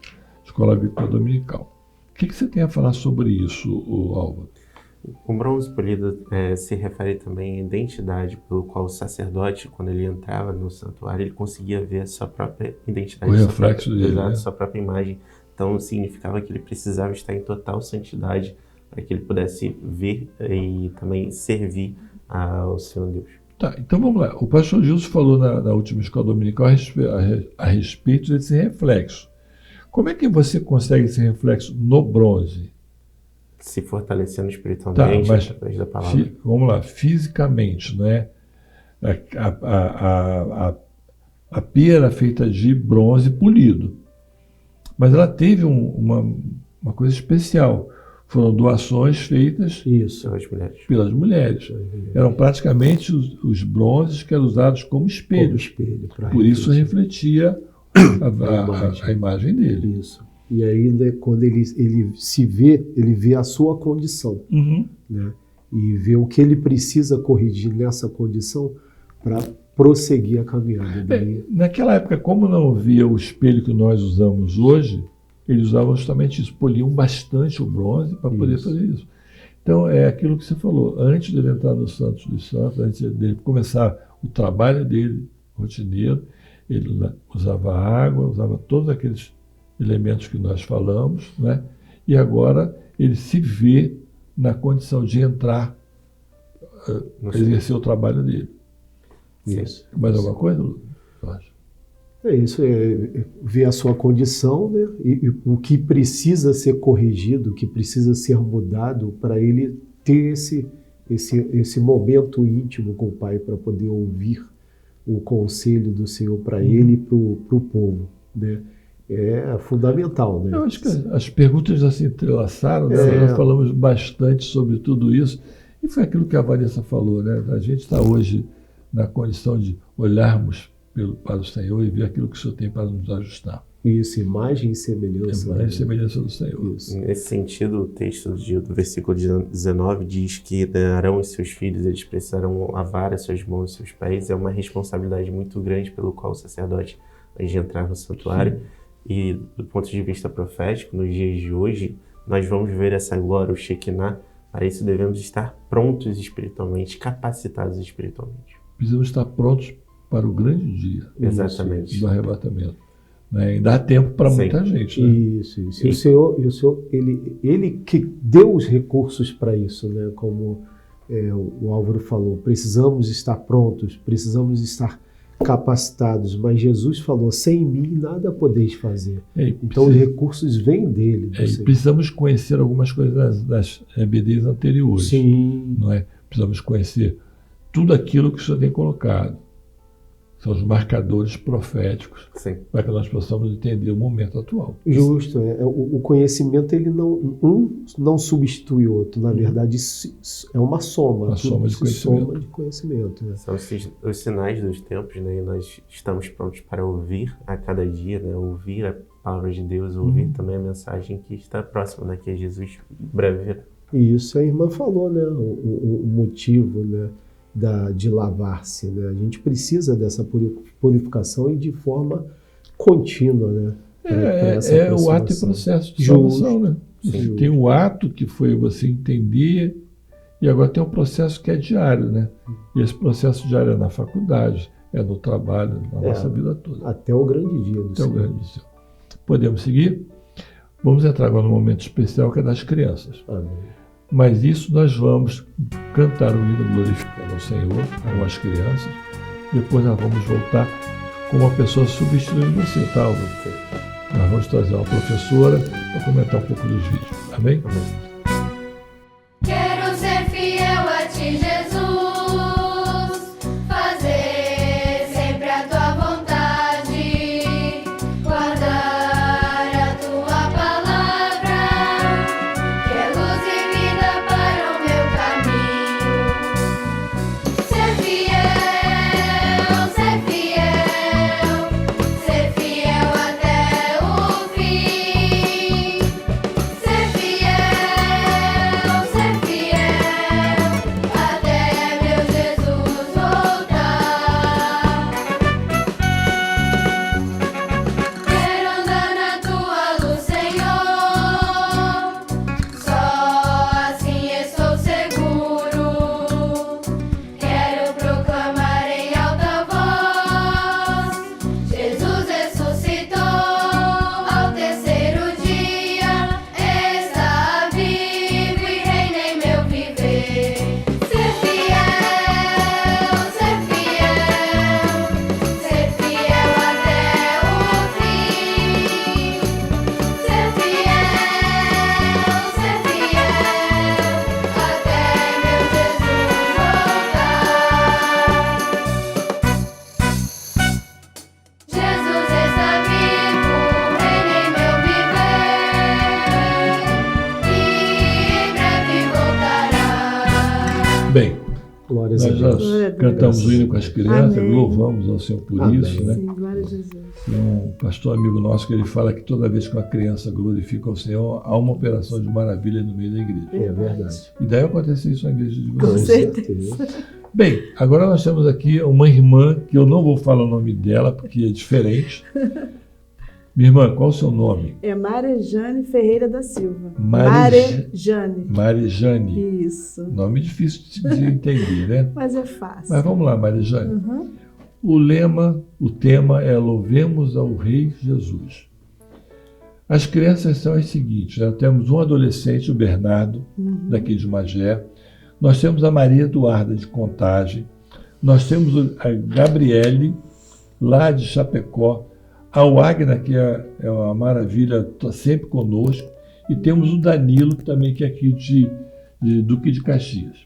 Escola Bíblica Dominical. O que você tem a falar sobre isso, Álvaro? O bronze polido se refere também à identidade pelo qual o sacerdote, quando ele entrava no santuário, ele conseguia ver a sua própria identidade. O reflexo dele, né? Sua própria imagem. Então, significava que ele precisava estar em total santidade para que ele pudesse ver e também servir ao Senhor Deus. Tá, então vamos lá. O pastor Gilson falou na última Escola Dominical a respeito desse reflexo. Como é que você consegue esse reflexo no bronze? Se fortalecendo espiritualmente através da palavra. Vamos lá, fisicamente, né? A pia era feita de bronze polido, mas ela teve uma coisa especial. Foram doações feitas pelas mulheres. Eram praticamente os bronzes que eram usados como espelhos. Por isso refletia a imagem dele. Isso. E aí, né, quando ele se vê, ele vê a sua condição. Né? E vê o que ele precisa corrigir nessa condição para prosseguir a caminhada. Naquela época, como não havia o espelho que nós usamos hoje, eles usavam justamente isso, poliam bastante o bronze para poder fazer isso. Então, é aquilo que você falou, antes dele entrar no Santos dos Santos, antes dele começar o trabalho dele, rotineiro, ele usava água, usava todos aqueles elementos que nós falamos, né? E agora ele se vê na condição de entrar, exercer o trabalho dele. Isso. Mais alguma coisa, Jorge? É isso, ver a sua condição, né? E o que precisa ser corrigido, o que precisa ser mudado para ele ter esse momento íntimo com o Pai, para poder ouvir o conselho do Senhor para ele e para o povo, né? É fundamental, né? Eu acho que as perguntas já se entrelaçaram, né? Nós falamos bastante sobre tudo isso, e foi aquilo que a Vanessa falou, né? A gente está hoje na condição de olharmos para o Senhor e ver aquilo que o Senhor tem para nos ajustar. Isso, imagem e semelhança. Imagem e semelhança do Senhor. Isso. Nesse sentido, o texto do versículo 19 diz que Arão e seus filhos, eles precisarão lavar as suas mãos e seus pés. É uma responsabilidade muito grande pelo qual o sacerdote vai entrar no santuário. Sim. E do ponto de vista profético, nos dias de hoje, nós vamos ver essa glória, o Shekinah. Para isso devemos estar prontos espiritualmente, capacitados espiritualmente. Precisamos estar prontos para o grande dia. Exatamente. Do arrebatamento. Né? E dá tempo para muita gente. Né? Isso. E o Senhor, ele que deu os recursos para isso, né? Como o Álvaro falou, precisamos estar prontos, precisamos estar capacitados, mas Jesus falou, sem mim nada podeis fazer. Então os recursos vêm dele. Precisamos conhecer algumas coisas das EBDs anteriores. Sim. Não é? Precisamos conhecer tudo aquilo que o Senhor tem colocado. São os marcadores proféticos. Sim. Para que nós possamos entender o momento atual. Justo. O conhecimento ele não substitui o outro. Na verdade, é uma soma. Uma soma de conhecimento. Soma de conhecimento, né? São os sinais dos tempos, né? E nós estamos prontos para ouvir a cada dia, né? Ouvir a palavra de Deus, ouvir também a mensagem que está próxima, né? Que é Jesus breve virá. E isso a irmã falou, né? O motivo, né? De lavar-se, né? A gente precisa dessa purificação e de forma contínua, né? É o ato e processo de salvação, né? Tem o ato que foi você entender e agora tem um processo que é diário, né? E esse processo diário é na faculdade, é no trabalho, na nossa vida toda. Até o grande dia do Senhor. Até o grande dia. Podemos seguir? Vamos entrar agora no momento especial que é das crianças. Amém. Mas isso nós vamos cantar o hino glorificando ao Senhor, com as crianças. Depois nós vamos voltar com uma pessoa substituindo você, tá, Álvaro? Nós vamos trazer uma professora para comentar um pouco dos vídeos. Amém? Amém. Quero ser fiel a ti, Jesus, fazer sempre a tua vontade, guardar a tua palavra, que é luz e vida para o meu caminho. Ser fiel, ser fiel, ser fiel até o fim. Ser fiel. Bem, Glórias a nós já Deus. Glória a Deus. cantamos o hino com as crianças, Amém. louvamos ao Senhor por Amém. isso, né? Sim, glória a Jesus. Tem um pastor amigo nosso que ele fala que toda vez que uma criança glorifica ao Senhor, há uma operação de maravilha no meio da igreja. É verdade. E deve acontecer isso na igreja de Com vocês. certeza. Bem, agora nós temos aqui uma irmã, que eu não vou falar o nome dela, porque é diferente. Minha irmã, qual o seu nome? É Marejane Ferreira da Silva. Mare- Marejane. Marijane. Isso. Nome difícil de entender, né? Mas é fácil. Mas vamos lá, Marijane. Uhum. O tema é Louvemos ao Rei Jesus. As crianças são as seguintes, nós temos um adolescente, o Bernardo, daqui de Magé. Nós temos a Maria Eduarda, de Contagem. Nós temos a Gabriele, lá de Chapecó. A Wagner, que é uma maravilha, está sempre conosco. E temos o Danilo, que também que é aqui de Duque de Caxias.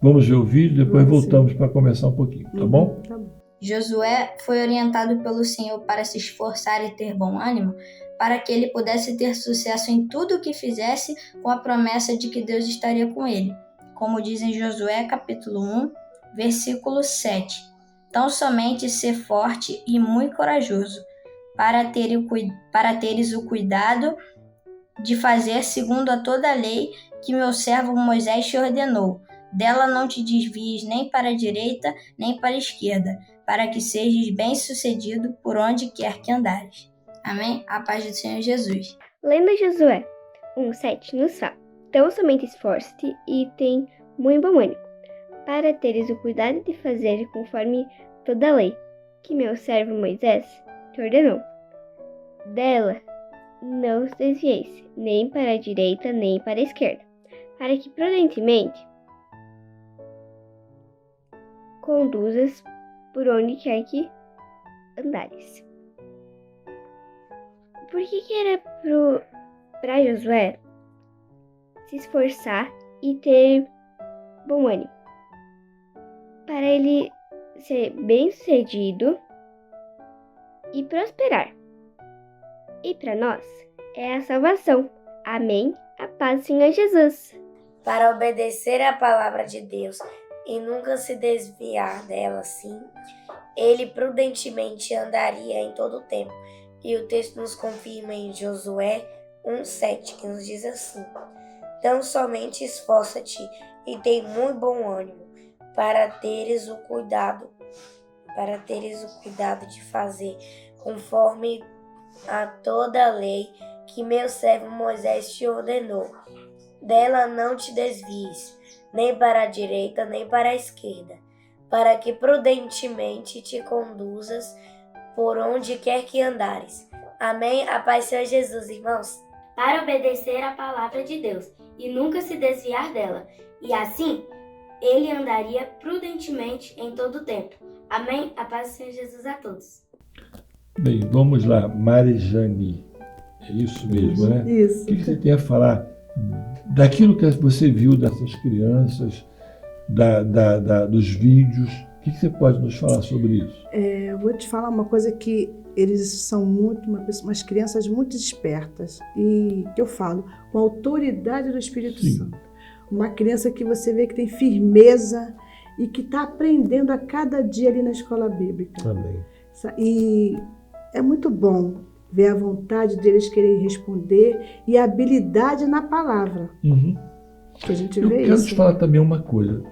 Vamos ver o vídeo, depois Vamos, voltamos para começar um pouquinho, tá bom? Tá bom. Josué foi orientado pelo Senhor para se esforçar e ter bom ânimo, para que ele pudesse ter sucesso em tudo o que fizesse, com a promessa de que Deus estaria com ele, como diz em Josué capítulo 1, versículo 7. Tão somente ser forte e muito corajoso, para teres o cuidado de fazer segundo a toda a lei que meu servo Moisés te ordenou. Dela não te desvies nem para a direita, nem para a esquerda, para que sejas bem-sucedido por onde quer que andares. Amém? A paz do Senhor Jesus. Lendo Josué 1:7 nos fala: Tão somente esforce-te e tem muito bom ânimo, para teres o cuidado de fazer conforme toda a lei que meu servo Moisés te ordenou. Dela não te desvieis, nem para a direita, nem para a esquerda, para que prudentemente conduzas por onde quer que andares. Por que era para Josué se esforçar e ter bom ânimo? Para ele ser bem-sucedido e prosperar. E para nós é a salvação. Amém? A paz do Senhor Jesus. Para obedecer à palavra de Deus e nunca se desviar dela assim, ele prudentemente andaria em todo o tempo. E o texto nos confirma em Josué 1:7, que nos diz assim: Tão somente esforça-te e tem muito bom ânimo, para teres o cuidado de fazer conforme a toda a lei que meu servo Moisés te ordenou. Dela não te desvies, nem para a direita, nem para a esquerda, para que prudentemente te conduzas por onde quer que andares. Amém? A paz seja Jesus, irmãos. Para obedecer à palavra de Deus e nunca se desviar dela, e assim ele andaria prudentemente em todo o tempo. Amém? A paz do Senhor Jesus a todos. Bem, vamos lá, Marijane. É isso mesmo, né? Isso. O que você tem a falar daquilo que você viu dessas crianças, dos vídeos? O que você pode nos falar sobre isso? Eu vou te falar uma coisa que eles são umas crianças muito espertas e que eu falo com a autoridade do Espírito Sim. Santo. Uma criança que você vê que tem firmeza e que está aprendendo a cada dia ali na escola bíblica. Amém. E é muito bom ver a vontade deles querem responder e a habilidade na palavra. Uhum. Que a gente Eu vê quero isso. te falar também uma coisa.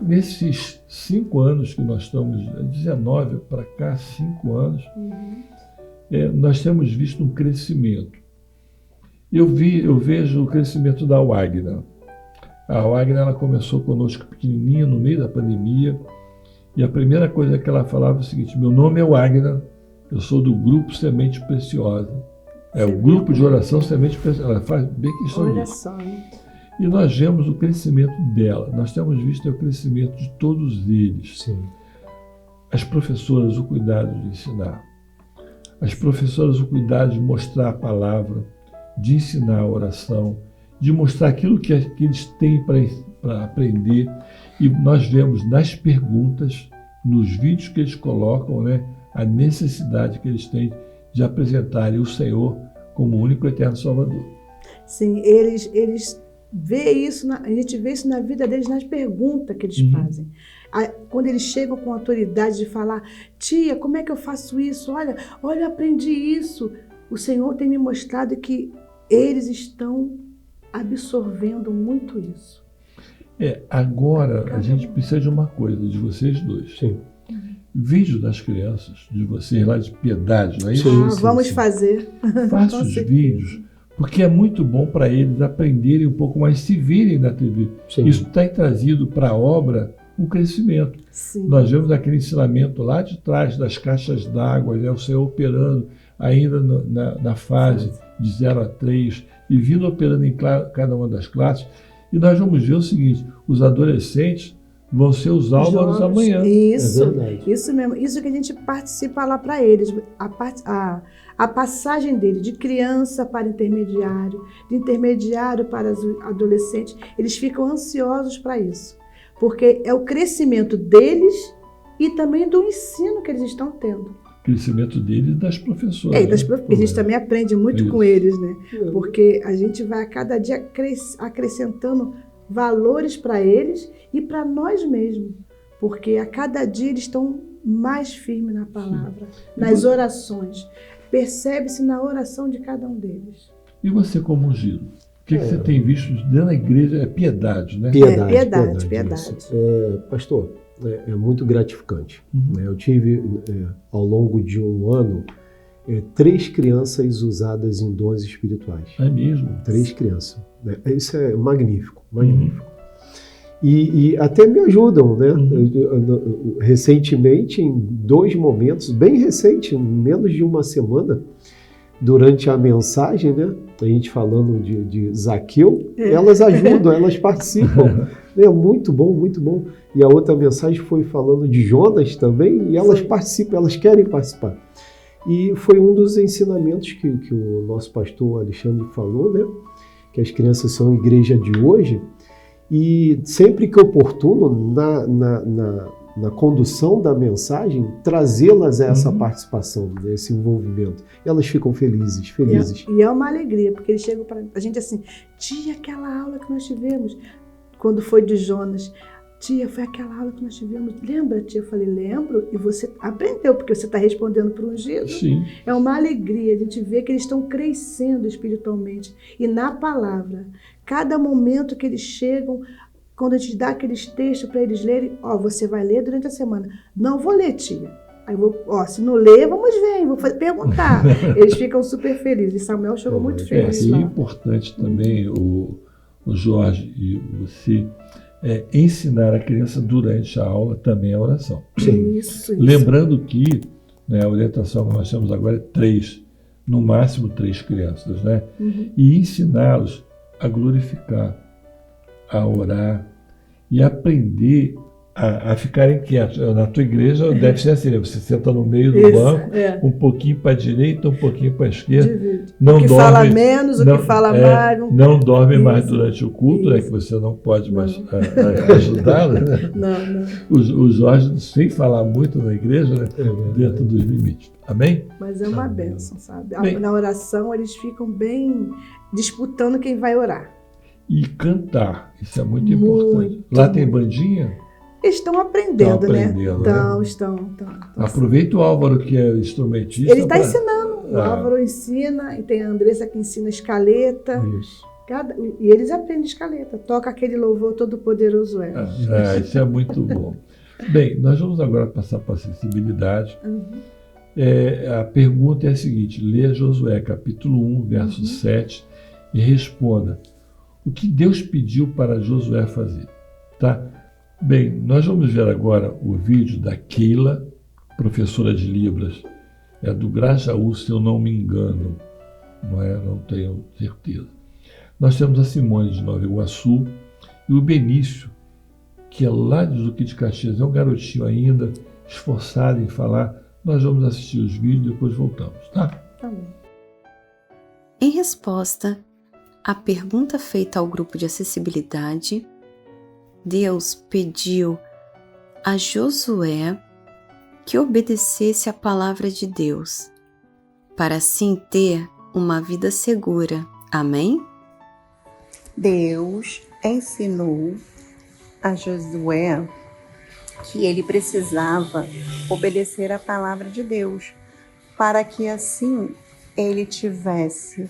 Nesses 5 anos que nós estamos, 19 para cá, 5 anos, nós temos visto um crescimento. Eu vejo o crescimento da Wagner. A Wagner ela começou conosco pequenininha, no meio da pandemia, e a primeira coisa que ela falava é o seguinte: meu nome é Wagner, eu sou do grupo Semente Preciosa. É o grupo de oração Semente Preciosa. Ela faz bem questão Olha disso. só, hein? E nós vemos o crescimento dela. Nós temos visto o crescimento de todos eles. Sim. As professoras, o cuidado de ensinar. As professoras, o cuidado de mostrar a palavra, de ensinar a oração, de mostrar aquilo que eles têm para aprender. E nós vemos nas perguntas, nos vídeos que eles colocam, né, a necessidade que eles têm de apresentarem o Senhor como o único e eterno Salvador. Sim, eles vê isso na vida deles, nas perguntas que eles fazem. Quando eles chegam com autoridade de falar, tia, como é que eu faço isso? Olha, eu aprendi isso. O Senhor tem me mostrado que eles estão absorvendo muito isso. Agora a gente precisa de uma coisa, de vocês dois. Sim. Vídeo das crianças, de vocês lá de piedade, não é isso? Vamos fazer. Faça os vídeos, porque é muito bom para eles aprenderem um pouco mais, se virem na TV. Sim. Isso tem trazido para a obra um crescimento. Sim. Nós vemos aquele ensinamento lá de trás das caixas d'água, o Senhor operando ainda na fase de 0 a 3 e vindo operando em cada uma das classes. E nós vamos ver o seguinte, os adolescentes vão ser os Álvaros amanhã. Isso, É verdade. isso mesmo. Isso que a gente participa lá para eles. A passagem dele de criança para intermediário, de intermediário para adolescentes, eles ficam ansiosos para isso. Porque é o crescimento deles e também do ensino que eles estão tendo. Crescimento deles e das professoras. A gente também aprende muito com eles, né? Porque a gente vai a cada dia acrescentando valores para eles e para nós mesmos. Porque a cada dia eles estão mais firmes na palavra, nas orações. Percebe-se na oração de cada um deles. E você como ungido? O que você tem visto dentro da igreja? É piedade, né? Piedade. Pastor, é muito gratificante. Eu tive, ao longo de um ano, 3 crianças usadas em dons espirituais. É mesmo? 3 crianças. Isso é magnífico, magnífico. E até me ajudam, né? Recentemente, em 2 momentos, bem recente, em menos de uma semana, durante a mensagem, né? A gente falando de Zaqueu, elas ajudam, elas participam. É muito bom, muito bom. E a outra mensagem foi falando de Jonas também, e elas participam, elas querem participar. E foi um dos ensinamentos que o nosso pastor Alexandre falou, né? Que as crianças são a igreja de hoje, e sempre que oportuno, na condução da mensagem, trazê-las a essa participação, esse envolvimento. Elas ficam felizes. E é uma alegria, porque eles chegam para a gente assim, tia, aquela aula que nós tivemos, quando foi de Jonas, tia, foi aquela aula que nós tivemos, lembra, tia? Eu falei, lembro, e você aprendeu, porque você está respondendo para o ungido. Sim. É uma alegria, a gente vê que eles estão crescendo espiritualmente, e na palavra, cada momento que eles chegam, quando a gente dá aqueles textos para eles lerem, você vai ler durante a semana. Não vou ler, tia. Aí se não ler, vamos ver, vou perguntar. Eles ficam super felizes. E Samuel chegou muito feliz lá. É importante também, o Jorge e você, ensinar a criança durante a aula também a oração. Sim. Isso. Lembrando que a orientação que nós temos agora é 3, no máximo 3 crianças, né? E ensiná-los a glorificar, a orar e aprender a ficarem quietos. Na tua igreja deve ser assim, né? Você senta no meio do banco, um pouquinho para a direita, um pouquinho para a esquerda. Não o que dorme, fala menos, o que fala mais. Não dorme mais durante o culto, né? Que você não pode mais ajudá-la. Né? Não. O Jorge, sem falar muito na igreja, né? Dentro dos limites. Amém? Mas é uma bênção, sabe? Na oração, eles ficam bem disputando quem vai orar. E cantar, isso é muito importante. Lá tem bandinha? Eles estão aprendendo, né? Estão. Aproveita o Álvaro, que é instrumentista. Ele está ensinando. O Álvaro ensina, e tem a Andressa que ensina escaleta. Isso. E eles aprendem escaleta. Toca aquele louvor todo-poderoso isso é muito bom. Bem, nós vamos agora passar para a acessibilidade. A pergunta é a seguinte: leia Josué, capítulo 1, verso 7, e responda o que Deus pediu para Josué fazer. Tá? Bem, nós vamos ver agora o vídeo da Keila, professora de Libras, do Grajaú, se eu não me engano, não tenho certeza. Nós temos a Simone de Nova Iguaçu e o Benício, que é lá de Duque de Caxias, é um garotinho ainda, esforçado em falar. Nós vamos assistir os vídeos e depois voltamos, tá? Tá bom. Em resposta à pergunta feita ao grupo de acessibilidade, Deus pediu a Josué que obedecesse à palavra de Deus, para assim ter uma vida segura. Amém? Deus ensinou a Josué que ele precisava obedecer à palavra de Deus, para que assim ele tivesse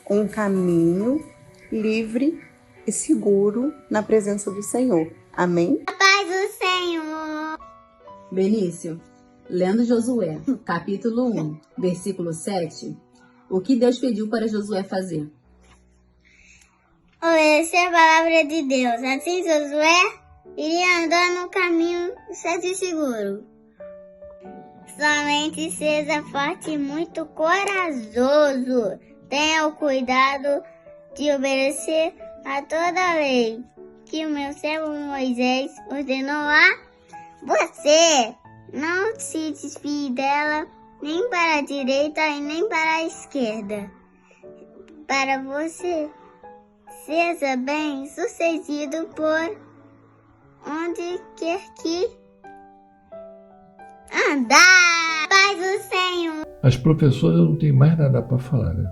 um caminho livre e seguro na presença do Senhor. Amém? A paz do Senhor. Benício, lendo Josué, capítulo 1, versículo 7, o que Deus pediu para Josué fazer? Obedecer a palavra de Deus. Assim Josué iria andar no caminho certo e seguro. Somente seja forte e muito corajoso. Tenha o cuidado de obedecer a toda a lei que o meu servo Moisés ordenou a você. Não se desvie dela nem para a direita e nem para a esquerda. Para você seja bem sucedido por onde quer que andar. Paz do Senhor. As professoras não têm mais nada para falar, né?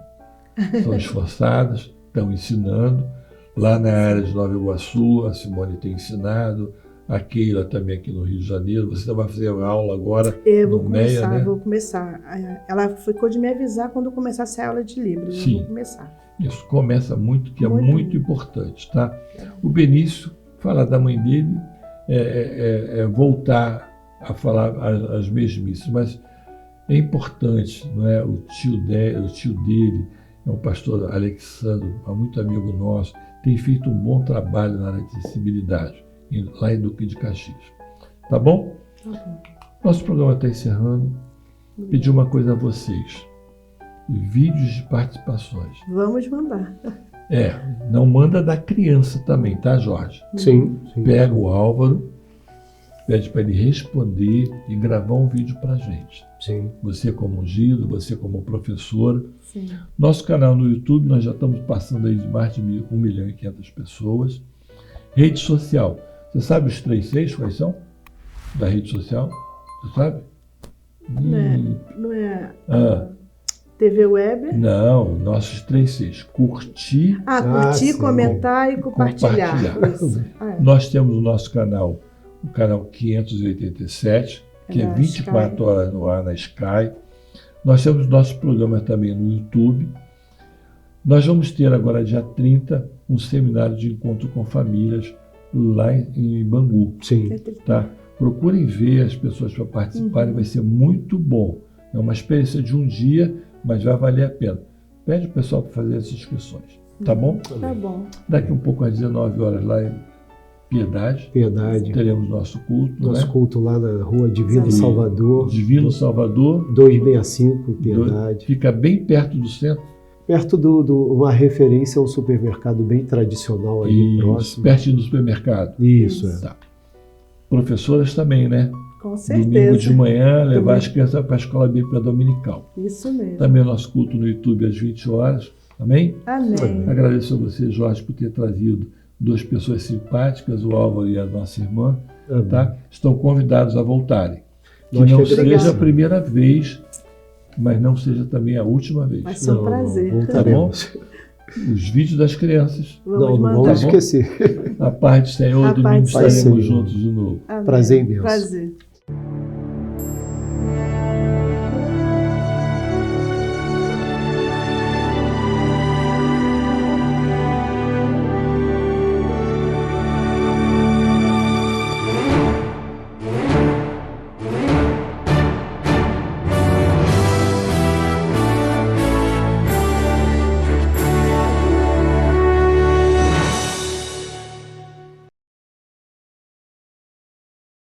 São esforçadas, estão ensinando. Lá na área de Nova Iguaçu, a Simone tem ensinado, a Keila também aqui no Rio de Janeiro. Você vai fazer aula agora no MEIA, né? Vou começar. Ela ficou de me avisar quando começasse a aula de Libras. Sim. Eu vou começar. Isso começa muito, que é muito importante, tá? O Benício fala da mãe dele, voltar a falar as mesmices, mas é importante, não é? O tio dele é um pastor Alexandre, muito amigo nosso, tem feito um bom trabalho na área de acessibilidade, lá em Duque de Caxias. Tá bom? Tá bom. Nosso programa está encerrando. Pedir uma coisa a vocês. Vídeos de participações. Vamos mandar. Não manda da criança também, tá, Jorge? Sim. Pega o Álvaro, pede para ele responder e gravar um vídeo para a gente. Sim. Você como ungido, você como professora. Sim. Nosso canal no YouTube, nós já estamos passando aí de mais de 1.500.000 pessoas. Rede social. Você sabe os 3 Cs quais são? Da rede social? Você sabe? Não é TV Web? Não, nossos 3 Cs. Curtir. Curtir, comentar e compartilhar. Isso. Nós temos o nosso canal, o canal 587, que é 24 horas no ar na Sky. Nós temos nossos programas também no YouTube. Nós vamos ter agora, dia 30, um seminário de encontro com famílias lá em Bangu. Sim. Tá? Procurem ver as pessoas para participarem, vai ser muito bom. É uma experiência de um dia, mas vai valer a pena. Pede o pessoal para fazer as inscrições, tá bom? Tá bom. Daqui um pouco às 19 horas lá em Piedade. Teremos nosso culto. Nosso culto lá na rua Divino Salvador. Divino Salvador. 265, em Piedade. Fica bem perto do centro. Perto uma referência a um supermercado bem tradicional ali próximo. Pertinho do supermercado. Isso. Tá. Professoras também, né? Com certeza. Domingo de manhã, levar as crianças para a escola bíblica dominical. Isso mesmo. Também o nosso culto no YouTube às 20 horas. Amém? Amém. Agradeço a você, Jorge, por ter trazido 2 pessoas simpáticas, o Álvaro e a nossa irmã. Tá? Estão convidados a voltarem. Que não seja a primeira vez, mas não seja também a última vez. Vai ser um prazer. Tá bom? Os vídeos das crianças. Não vamos esquecer. A paz do Senhor, domingo estaremos juntos de novo. Amém. Prazer imenso. Prazer.